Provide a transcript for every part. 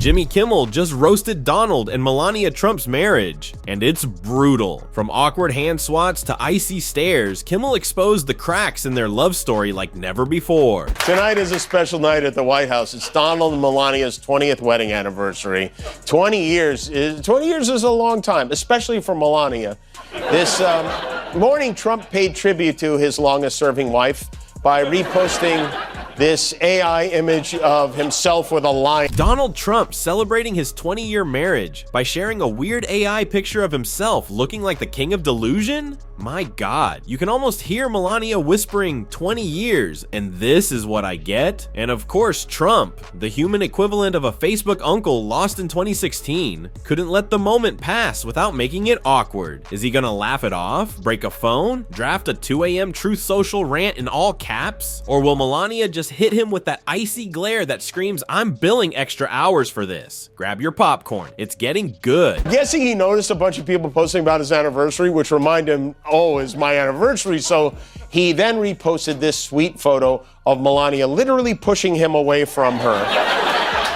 Jimmy Kimmel just roasted Donald and Melania Trump's marriage, and it's brutal. From awkward hand swats to icy stares, Kimmel exposed the cracks in their love story like never before. Tonight is a special night at the White House. It's Donald and Melania's 20th wedding anniversary. 20 years is a long time, especially for Melania. This morning, Trump paid tribute to his longest-serving wife by reposting this AI image of himself with a lion. Donald Trump celebrating his 20-year marriage by sharing a weird AI picture of himself looking like the king of delusion? My God, you can almost hear Melania whispering 20 years, and this is what I get? And of course, Trump, the human equivalent of a Facebook uncle lost in 2016, couldn't let the moment pass without making it awkward. Is he gonna laugh it off? Break a phone? Draft a 2 a.m. Truth Social rant in all caps? Or will Melania just hit him with that icy glare that screams, "I'm billing extra hours for this"? Grab your popcorn, it's getting good. Guessing he noticed a bunch of people posting about his anniversary, which remind him, oh, it's my anniversary. So he then reposted this sweet photo of Melania literally pushing him away from her.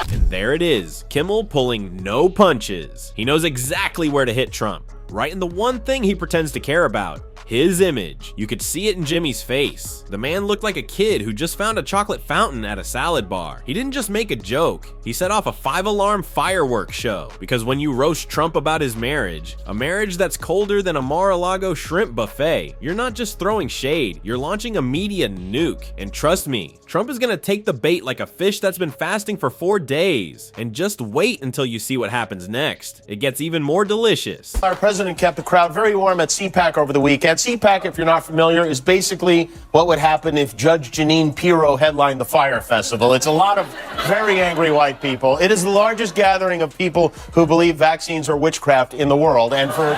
And there it is, Kimmel pulling no punches. He knows exactly where to hit Trump, right in the one thing he pretends to care about. His image. You could see it in Jimmy's face. The man looked like a kid who just found a chocolate fountain at a salad bar. He didn't just make a joke, he set off a 5-alarm fireworks show. Because when you roast Trump about his marriage, a marriage that's colder than a Mar-a-Lago shrimp buffet, you're not just throwing shade, you're launching a media nuke. And trust me, Trump is gonna take the bait like a fish that's been fasting for 4 days. And just wait until you see what happens next. It gets even more delicious. Our president kept the crowd very warm at CPAC over the weekend. CPAC, if you're not familiar, is basically what would happen if Judge Jeanine Pirro headlined the Fire Festival. It's a lot of very angry white people. It is the largest gathering of people who believe vaccines are witchcraft in the world. And for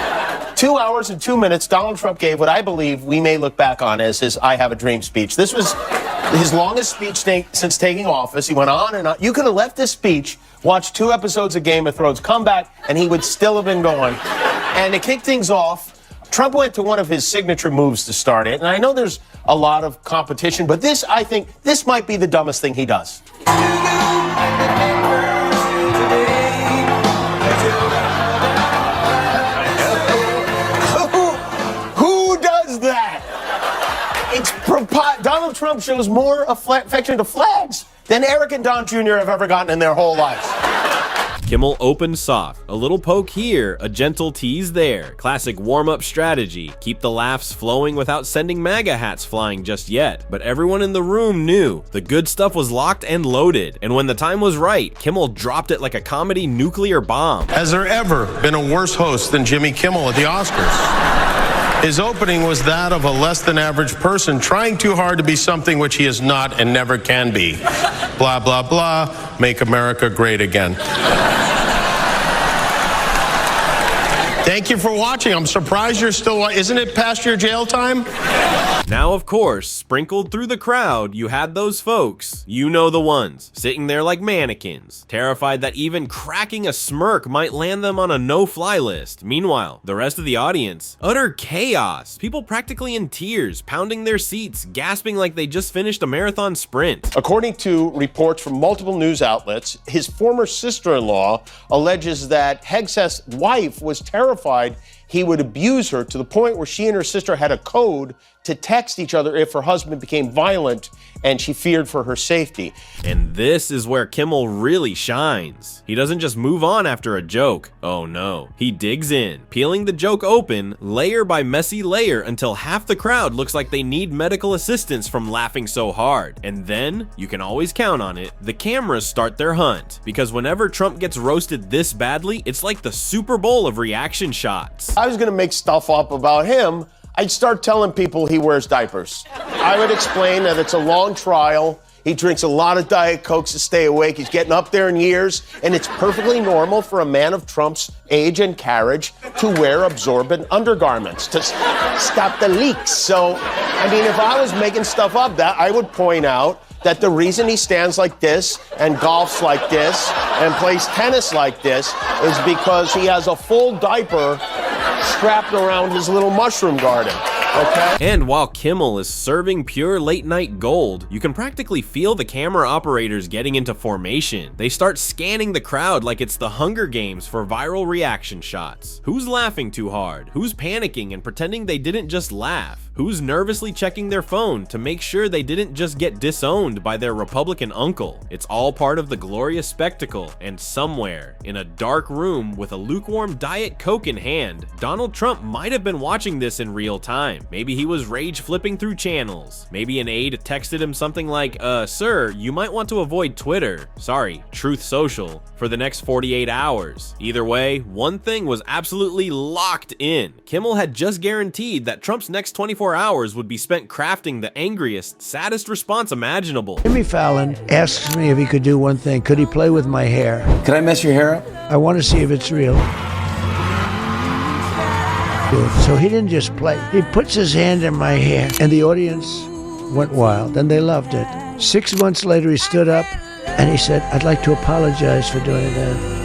2 hours and 2 minutes, Donald Trump gave what I believe we may look back on as his I Have a Dream speech. This was his longest speech since taking office. He went on and on. You could have left this speech, watched 2 episodes of Game of Thrones, come back, and he would still have been going. And to kick things off, Trump went to one of his signature moves to start it. And I know there's a lot of competition, but this, I think, this might be the dumbest thing he does. Who does that? Donald Trump shows more affection to flags than Eric and Don Jr. have ever gotten in their whole lives. Kimmel opened soft, a little poke here, a gentle tease there. Classic warm-up strategy, keep the laughs flowing without sending MAGA hats flying just yet. But everyone in the room knew the good stuff was locked and loaded, and when the time was right, Kimmel dropped it like a comedy nuclear bomb. Has there ever been a worse host than Jimmy Kimmel at the Oscars? His opening was that of a less-than-average person trying too hard to be something which he is not and never can be. Blah, blah, blah, make America great again. Thank you for watching. I'm surprised you're still watching. Isn't it past your jail time? Now, of course, sprinkled through the crowd, you had those folks, you know the ones, sitting there like mannequins, terrified that even cracking a smirk might land them on a no-fly list. Meanwhile, the rest of the audience, utter chaos, people practically in tears, pounding their seats, gasping like they just finished a marathon sprint. According to reports from multiple news outlets, his former sister-in-law alleges that Hegseth's wife was terrified he would abuse her to the point where she and her sister had a code to text each other if her husband became violent, and she feared for her safety. And this is where Kimmel really shines. He doesn't just move on after a joke. Oh no. He digs in, peeling the joke open, layer by messy layer, until half the crowd looks like they need medical assistance from laughing so hard. And then, you can always count on it, the cameras start their hunt. Because whenever Trump gets roasted this badly, it's like the Super Bowl of reaction shots. I was gonna make stuff up about him. I'd start telling people he wears diapers. I would explain that it's a long trial. He drinks a lot of Diet Cokes to stay awake. He's getting up there in years, and it's perfectly normal for a man of Trump's age and carriage to wear absorbent undergarments to stop the leaks. So, I mean, if I was making stuff up, that I would point out that the reason he stands like this and golfs like this and plays tennis like this is because he has a full diaper strapped around his little mushroom garden. okay? And while Kimmel is serving pure late night gold, you can practically feel the camera operators getting into formation. They start scanning the crowd like it's the Hunger Games for viral reaction shots. Who's laughing too hard? Who's panicking and pretending they didn't just laugh? Who's nervously checking their phone to make sure they didn't just get disowned by their Republican uncle? It's all part of the glorious spectacle, and somewhere, in a dark room with a lukewarm Diet Coke in hand, Donald Trump might have been watching this in real time. Maybe he was rage flipping through channels. Maybe an aide texted him something like, sir, you might want to avoid Twitter, sorry, Truth Social, for the next 48 hours. Either way, one thing was absolutely locked in. Kimmel had just guaranteed that Trump's next 24 hours would be spent crafting the angriest, saddest response imaginable. Jimmy Fallon asks me if he could do one thing. Could he play with my hair? Can I mess your hair up? I want to see if it's real. So he didn't just play. He puts his hand in my hair, and the audience went wild, and they loved it. 6 months later, he stood up, and he said, I'd like to apologize for doing that.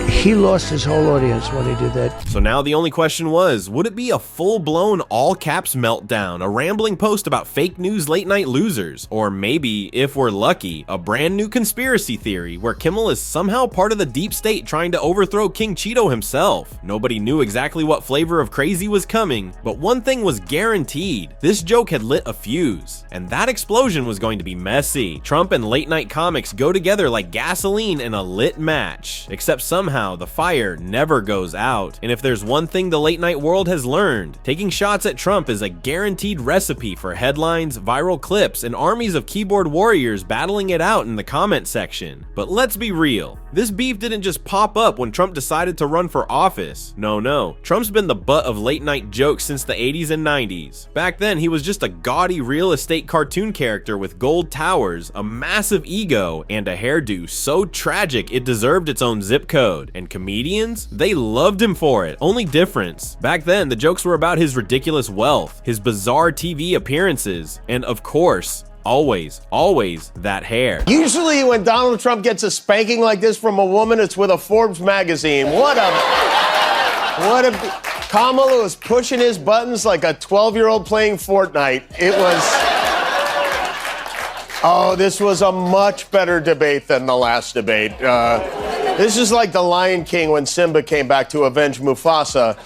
He lost his whole audience when he did that. So now the only question was, would it be a full-blown all-caps meltdown, a rambling post about fake news late-night losers, or maybe, if we're lucky, a brand new conspiracy theory where Kimmel is somehow part of the deep state trying to overthrow King Cheeto himself? Nobody knew exactly what flavor of crazy was coming, but one thing was guaranteed. This joke had lit a fuse, and that explosion was going to be messy. Trump and late-night comics go together like gasoline in a lit match, except somehow the fire never goes out. And if there's one thing the late night world has learned, taking shots at Trump is a guaranteed recipe for headlines, viral clips, and armies of keyboard warriors battling it out in the comment section. But let's be real, this beef didn't just pop up when Trump decided to run for office. No, Trump's been the butt of late night jokes since the 80s and 90s. Back then, he was just a gaudy real estate cartoon character with gold towers, a massive ego, and a hairdo so tragic it deserved its own zip code. And comedians? They loved him for it. Only difference, back then the jokes were about his ridiculous wealth, his bizarre TV appearances, and of course, always that hair. Usually when Donald Trump gets a spanking like this from a woman, it's with a Forbes magazine. Kamala was pushing his buttons like a 12-year-old playing Fortnite. This was a much better debate than the last debate. This is like the Lion King when Simba came back to avenge Mufasa.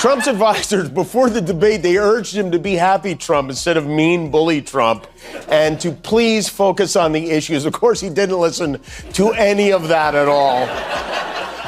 Trump's advisors, before the debate, they urged him to be happy Trump instead of mean bully Trump, and to please focus on the issues. Of course, he didn't listen to any of that at all.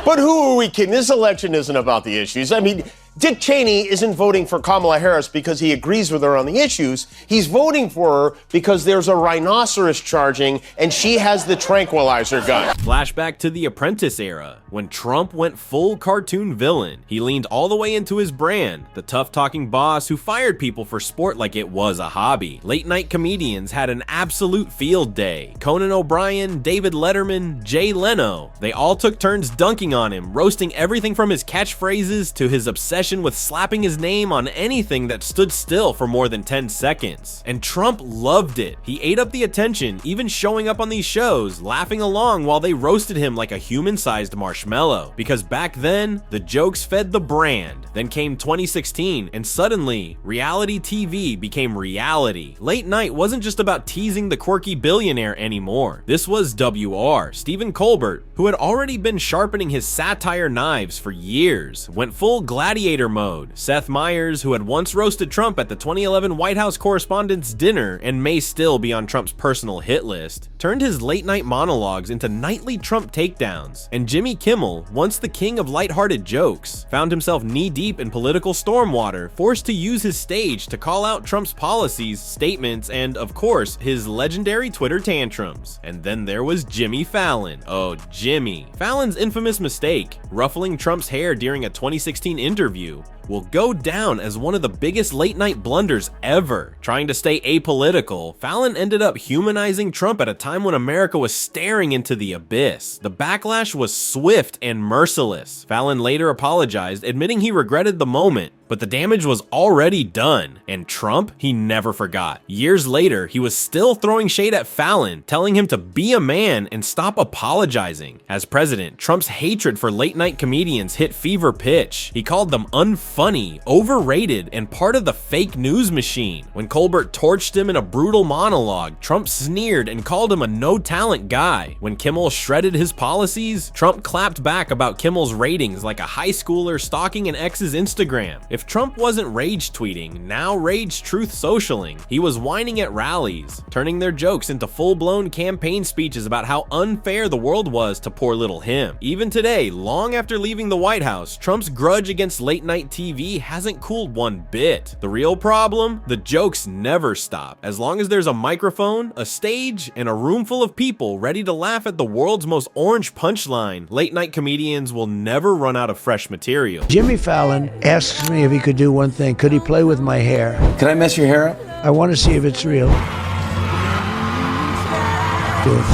But who are we kidding? This election isn't about the issues. I mean, Dick Cheney isn't voting for Kamala Harris because he agrees with her on the issues. He's voting for her because there's a rhinoceros charging and she has the tranquilizer gun. Flashback to the Apprentice era, when Trump went full cartoon villain. He leaned all the way into his brand, the tough-talking boss who fired people for sport like it was a hobby. Late-night comedians had an absolute field day. Conan O'Brien, David Letterman, Jay Leno. They all took turns dunking on him, roasting everything from his catchphrases to his obsession with slapping his name on anything that stood still for more than 10 seconds. And Trump loved it. He ate up the attention, even showing up on these shows, laughing along while they roasted him like a human-sized marshmallow. Because back then, the jokes fed the brand. Then came 2016, and suddenly, reality TV became reality. Late night wasn't just about teasing the quirky billionaire anymore. This was WR, Stephen Colbert, who had already been sharpening his satire knives for years, went full gladiator mode. Seth Meyers, who had once roasted Trump at the 2011 White House Correspondents' Dinner and may still be on Trump's personal hit list, turned his late-night monologues into nightly Trump takedowns. And Jimmy Kimmel, once the king of lighthearted jokes, found himself knee-deep in political stormwater, forced to use his stage to call out Trump's policies, statements, and, of course, his legendary Twitter tantrums. And then there was Jimmy Fallon. Oh, Jimmy. Fallon's infamous mistake, ruffling Trump's hair during a 2016 interview, will go down as one of the biggest late-night blunders ever. Trying to stay apolitical, Fallon ended up humanizing Trump at a time when America was staring into the abyss. The backlash was swift and merciless. Fallon later apologized, admitting he regretted the moment, but the damage was already done. And Trump, he never forgot. Years later, he was still throwing shade at Fallon, telling him to be a man and stop apologizing. As president, Trump's hatred for late-night comedians hit fever pitch. He called them unfunny funny, overrated, and part of the fake news machine. When Colbert torched him in a brutal monologue, Trump sneered and called him a no-talent guy. When Kimmel shredded his policies, Trump clapped back about Kimmel's ratings like a high schooler stalking an ex's Instagram. If Trump wasn't rage tweeting, now rage truth socialing, he was whining at rallies, turning their jokes into full-blown campaign speeches about how unfair the world was to poor little him. Even today, long after leaving the White House, Trump's grudge against late-night TV hasn't cooled one bit. The real problem? The jokes never stop. As long as there's a microphone, a stage, and a room full of people ready to laugh at the world's most orange punchline, late-night comedians will never run out of fresh material. Jimmy Fallon asks me if he could do one thing. Could he play with my hair? Can I mess your hair up? I want to see if it's real.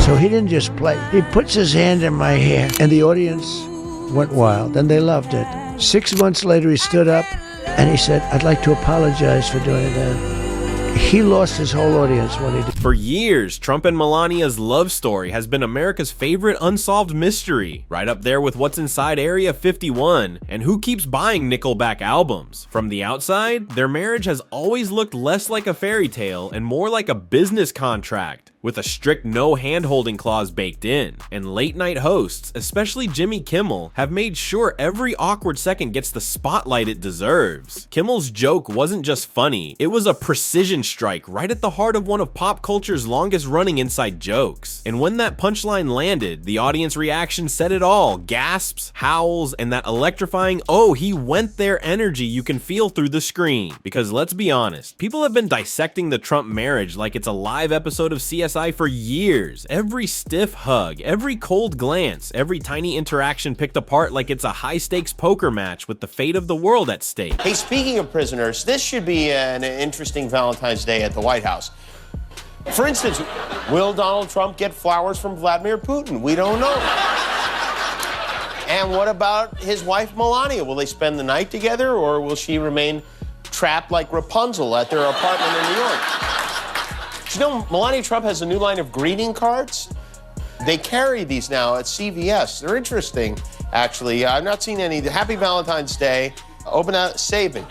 So he didn't just play. He puts his hand in my hair, and the audience went wild, and they loved it. 6 months later, he stood up, and he said, I'd like to apologize for doing that. He lost his whole audience when he did. For years, Trump and Melania's love story has been America's favorite unsolved mystery, right up there with what's inside Area 51 and who keeps buying Nickelback albums. From the outside, their marriage has always looked less like a fairy tale and more like a business contract, with a strict no hand-holding clause baked in. And late-night hosts, especially Jimmy Kimmel, have made sure every awkward second gets the spotlight it deserves. Kimmel's joke wasn't just funny, it was a precision strike right at the heart of one of pop culture's longest-running inside jokes. And when that punchline landed, the audience reaction said it all: gasps, howls, and that electrifying "oh, he went there" energy you can feel through the screen. Because let's be honest, people have been dissecting the Trump marriage like it's a live episode of CSI for years. Every stiff hug, every cold glance, every tiny interaction picked apart like it's a high-stakes poker match with the fate of the world at stake. Hey, speaking of prisoners, this should be an interesting Valentine's Day at the White House. For instance, will Donald Trump get flowers from Vladimir Putin? We don't know. And what about his wife, Melania? Will they spend the night together, or will she remain trapped like Rapunzel at their apartment in New York? You know, Melania Trump has a new line of greeting cards. They carry these now at CVS. They're interesting, actually. I've not seen any. Happy Valentine's Day. Open out, saving.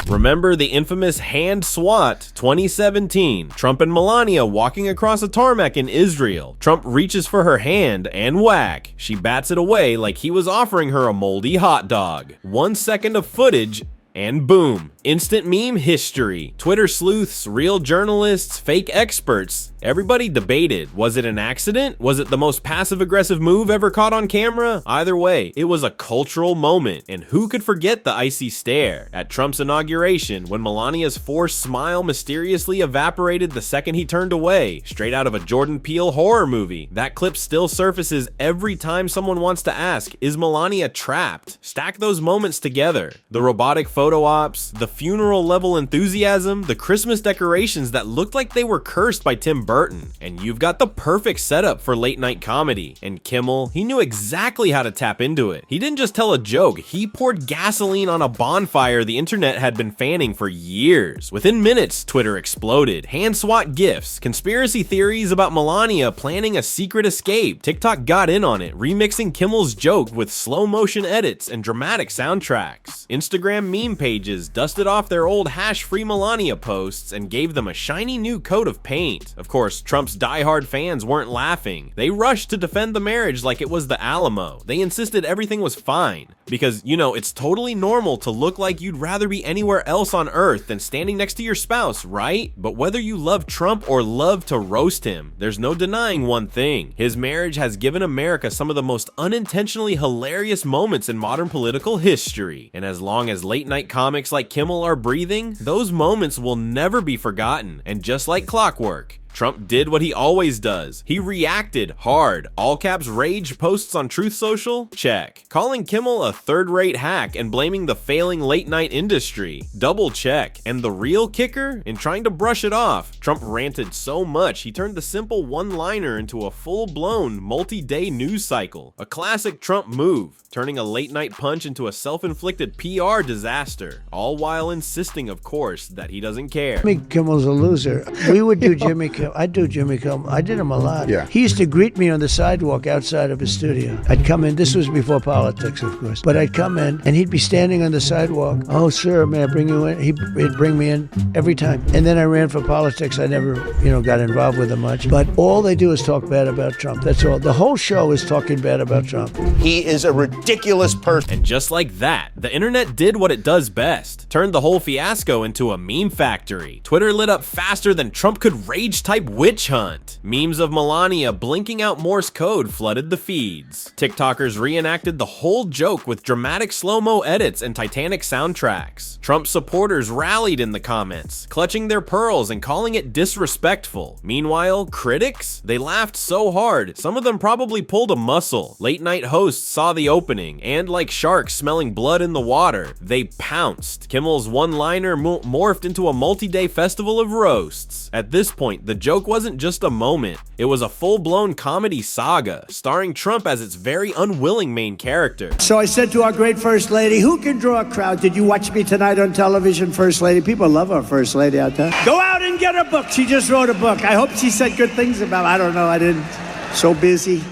Remember the infamous hand swat 2017? Trump and Melania walking across a tarmac in Israel. Trump reaches for her hand and whack. She bats it away like he was offering her a moldy hot dog. 1 second of footage, and boom, instant meme history. Twitter sleuths, real journalists, fake experts, everybody debated. Was it an accident? Was it the most passive-aggressive move ever caught on camera? Either way, it was a cultural moment, and who could forget the icy stare at Trump's inauguration when Melania's forced smile mysteriously evaporated the second he turned away, straight out of a Jordan Peele horror movie. That clip still surfaces every time someone wants to ask, is Melania trapped? Stack those moments together. The robotic photo ops, the funeral level enthusiasm, the Christmas decorations that looked like they were cursed by Tim Burton, and you've got the perfect setup for late night comedy. And Kimmel, he knew exactly how to tap into it. He didn't just tell a joke, he poured gasoline on a bonfire the internet had been fanning for years. Within minutes, Twitter exploded. Hand swat gifs, conspiracy theories about Melania planning a secret escape. TikTok got in on it, remixing Kimmel's joke with slow motion edits and dramatic soundtracks. Instagram meme pages dusted off their old hash-free Melania posts and gave them a shiny new coat of paint. Of course, Trump's diehard fans weren't laughing. They rushed to defend the marriage like it was the Alamo. They insisted everything was fine. Because, you know, it's totally normal to look like you'd rather be anywhere else on earth than standing next to your spouse, right? But whether you love Trump or love to roast him, there's no denying one thing. His marriage has given America some of the most unintentionally hilarious moments in modern political history. And as long as late night comics like Kimmel are breathing, those moments will never be forgotten. And just like clockwork, Trump did what he always does. He reacted hard. All caps rage posts on Truth Social? Check. Calling Kimmel a third-rate hack and blaming the failing late-night industry? Double check. And the real kicker? In trying to brush it off, Trump ranted so much he turned the simple one-liner into a full-blown multi-day news cycle. A classic Trump move, turning a late-night punch into a self-inflicted PR disaster, all while insisting, of course, that he doesn't care. Jimmy Kimmel's a loser. We would do Jimmy Kimmel Kimmel. I do Jimmy Kimmel. I did him a lot. Yeah. He used to greet me on the sidewalk outside of his studio. I'd come in. This was before politics, of course. But I'd come in, and he'd be standing on the sidewalk. Oh, sir, may I bring you in? He'd bring me in every time. And then I ran for politics. I never, got involved with him much. But all they do is talk bad about Trump. That's all. The whole show is talking bad about Trump. He is a ridiculous person. And just like that, the internet did what it does best. Turned the whole fiasco into a meme factory. Twitter lit up faster than Trump could rage-type witch hunt. Memes of Melania blinking out Morse code flooded the feeds. TikTokers reenacted the whole joke with dramatic slow-mo edits and Titanic soundtracks. Trump supporters rallied in the comments, clutching their pearls and calling it disrespectful. Meanwhile, critics? They laughed so hard, some of them probably pulled a muscle. Late-night hosts saw the opening, and like sharks smelling blood in the water, they pounced. Kimmel's one-liner morphed into a multi-day festival of roasts. At this point, the joke wasn't just a moment, it was a full-blown comedy saga, starring Trump as its very unwilling main character. So I said to our great First Lady, who can draw a crowd? Did you watch me tonight on television, First Lady? People love our First Lady out there. Go out and get a book. She just wrote a book. I hope she said good things about it. I don't know. I didn't. So busy.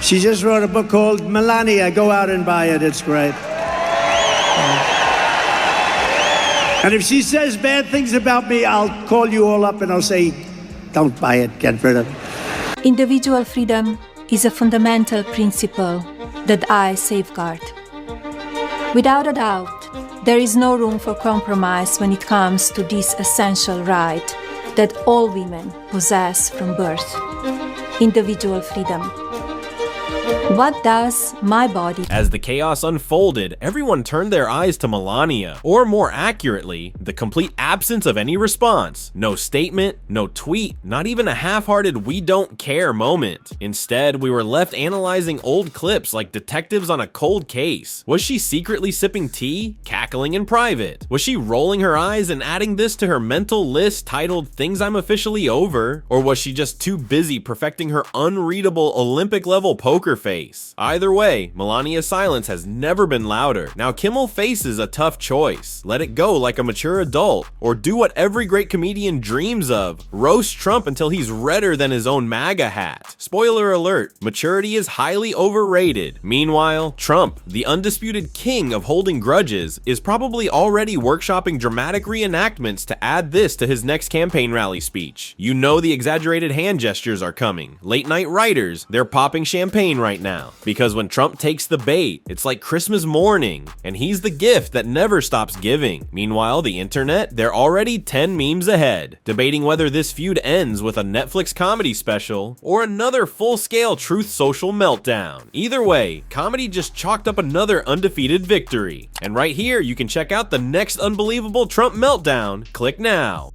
She just wrote a book called Melania. Go out and buy it. It's great. And if she says bad things about me, I'll call you all up and I'll say, don't buy it. Get rid of it. Individual freedom is a fundamental principle that I safeguard. Without a doubt, there is no room for compromise when it comes to this essential right that all women possess from birth: individual freedom. What does my body? As the chaos unfolded, everyone turned their eyes to Melania, or more accurately, the complete absence of any response. No statement, no tweet, not even a half-hearted "we don't care" moment. Instead, we were left analyzing old clips like detectives on a cold case. Was she secretly sipping tea, cackling in private? Was she rolling her eyes and adding this to her mental list titled "Things I'm Officially Over"? Or was she just too busy perfecting her unreadable Olympic-level poker face? Either way, Melania's silence has never been louder. Now Kimmel faces a tough choice. Let it go like a mature adult, or do what every great comedian dreams of: roast Trump until he's redder than his own MAGA hat. Spoiler alert, maturity is highly overrated. Meanwhile, Trump, the undisputed king of holding grudges, is probably already workshopping dramatic reenactments to add this to his next campaign rally speech. You know the exaggerated hand gestures are coming. Late night writers, they're popping champagne right now. Because when Trump takes the bait, it's like Christmas morning, and he's the gift that never stops giving. Meanwhile, the internet, they're already 10 memes ahead, debating whether this feud ends with a Netflix comedy special or another full-scale Truth Social meltdown. Either way, comedy just chalked up another undefeated victory. And right here, you can check out the next unbelievable Trump meltdown. Click now.